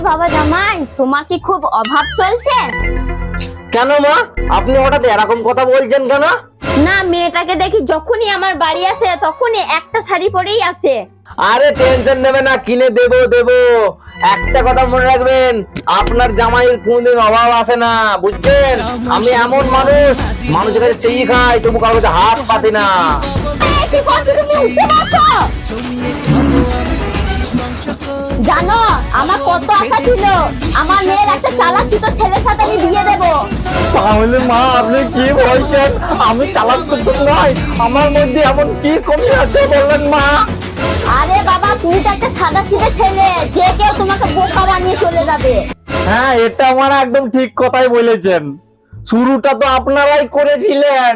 বাবা জামাই, তোমার কি খুব অভাব চলছে? কেন মা, আপনি হঠাৎ এরকম কথা বলছেন কেন? না, মেয়েটাকে দেখি যখনই আমার বাড়ি আসে তখনই একটা শাড়ি পরেই আসে। আরে টেনশন নেবে না, কিনে দেবো দেবো। একটা কথা মনে রাখবেন, আপনার জামাইয়ের কোনদিন অভাব আসে না, বুঝছেন? আমি এমন মানুষ, মানুষের কাছে চেয়ে খাই, তবু কারোর কাছে হাত পাতি না। কি করছো তুমি? উঠতে পারছো? জানো আমার কত আশা ছিল, আমার মেয়ের একটা চালাক চুতো ছেলের সাথে আমি বিয়ে দেবো। তাহলে মা আপনি কি বলছেন? আমি চালাক তো নয়, আমার মধ্যে এমন কি কমে আছে বললেন মা? আরে বাবা, তুমি তো একটা সাদা সিধে ছেলে, যে কেউ তোমাকে বোকা বানিয়ে চলে যাবে। হ্যাঁ, এটা আমার একদম ঠিক কথাই বলেছেন। শুরুটা তো আপনারাই করেছিলেন।